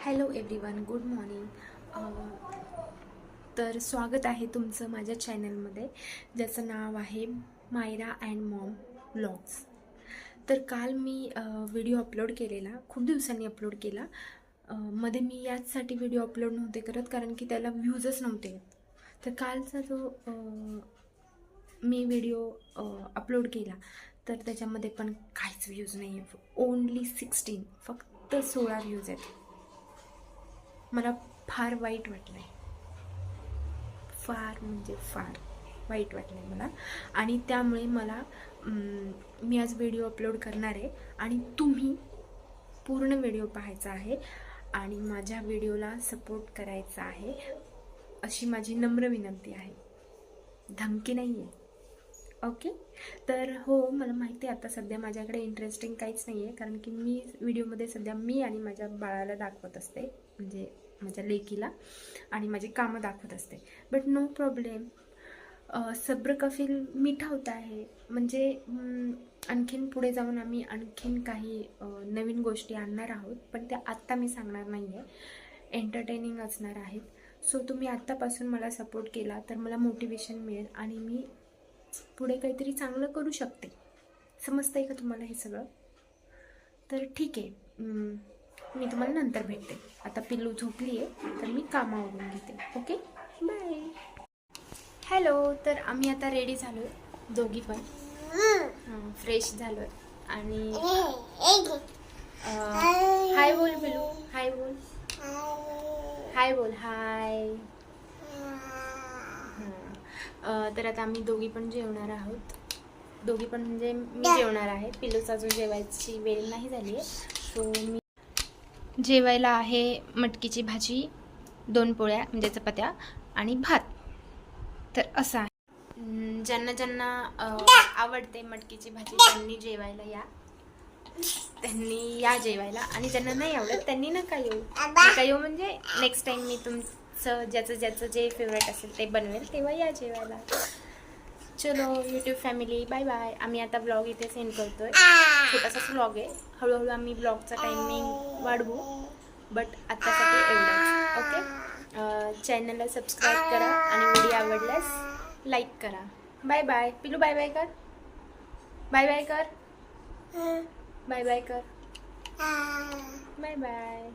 Hello everyone, good morning. तर स्वागत आहे तुमचं माझ्या चॅनलमध्ये, ज्याचं नाव आहे मायरा अँड मॉम व्लॉग्स. तर काल मी व्हिडिओ अपलोड केलेला, खूप दिवसांनी अपलोड केला. मध्ये मी याचसाठी व्हिडिओ अपलोड नव्हते करत कारण की त्याला व्ह्यूजच नव्हते येत. तर कालचा जो मी व्हिडिओ अपलोड केला तर त्याच्यामध्ये पण काहीच व्ह्यूज नाही आहे. ओनली 16, फक्त 16 व्ह्यूज आहेत. मला फार वाईट वाटलं आहे, फार म्हणजे फार वाईट वाटलं आहे मला. आणि त्यामुळे मला मी आज व्हिडिओ अपलोड करणार आहे आणि तुम्ही पूर्ण व्हिडिओ पाहायचा आहे आणि माझ्या व्हिडिओला सपोर्ट करायचा आहे, अशी माझी नम्र विनंती आहे. धमकी नाही आहे, ओके. तर हो, मला माहिती आहे आता सध्या माझ्याकडे इंटरेस्टिंग काहीच नाही आहे, कारण की मी व्हिडिओमध्ये सध्या मी आणि माझ्या बाळाला दाखवत असते, म्हणजे माझ्या लेकीला, आणि माझी कामं दाखवत असते. बट नो प्रॉब्लेम, सब्र का फल मीठा होता आहे. म्हणजे आणखीन पुढे जाऊन आम्ही आणखीन काही नवीन गोष्टी आणणार आहोत, पण त्या आत्ता मी सांगणार नाही आहे. एंटरटेनिंग असणार आहेत. सो तुम्ही आत्तापासून मला सपोर्ट केला तर मला मोटिवेशन मिळेल आणि मी पुढे काहीतरी चांगलं करू शकते. समजतंय का तुम्हाला हे सगळं? तर ठीक आहे, मी तुम्हाला नंतर भेटते. आता पिल्लू झोपली आहे तर मी कामावरून घेते. Okay, bye. हॅलो. तर आम्ही आता रेडी झालो आहे, दोघी पण फ्रेश झालो आहे. आणि हाय बोल पिल्लू, हाय बोल, हाय बोल, हाय. तर आता आम्ही दोघी पण जेवणार आहोत. दोघी पण म्हणजे मी जेवणार आहे, पिल्लूचा अजून जेवायची वेळ नाही झाली आहे. सो मी जेवायला आहे मटकीची भाजी, 2 पोळ्या म्हणजे चपात्या आणि भात. तर असं आहे. ज्यांना ज्यांना आवडते मटकीची भाजी त्यांनी जेवायला या, त्यांनी या जेवायला. आणि ज्यांना नाही आवडत त्यांनी नका येऊ म्हणजे नेक्स्ट टाइम मी तुमचं ज्याचं जे फेवरेट असेल ते बनवेल तेव्हा या जेवायला. चलो यूट्यूब फॅमिली, बाय बाय. आम्ही आता ब्लॉग इथे सेंड करतोय, छोटासाच ब्लॉग आहे. हळूहळू आम्ही ब्लॉगचा टायमिंग वाढवू, बट आत्तासाठी एवढंच. ओके. चॅनलला सबस्क्राईब करा आणि व्हिडिओ आवडल्यास लाईक करा. Bye bye. पिलू बाय बाय कर, बाय बाय कर, बाय बाय कर, बाय बाय.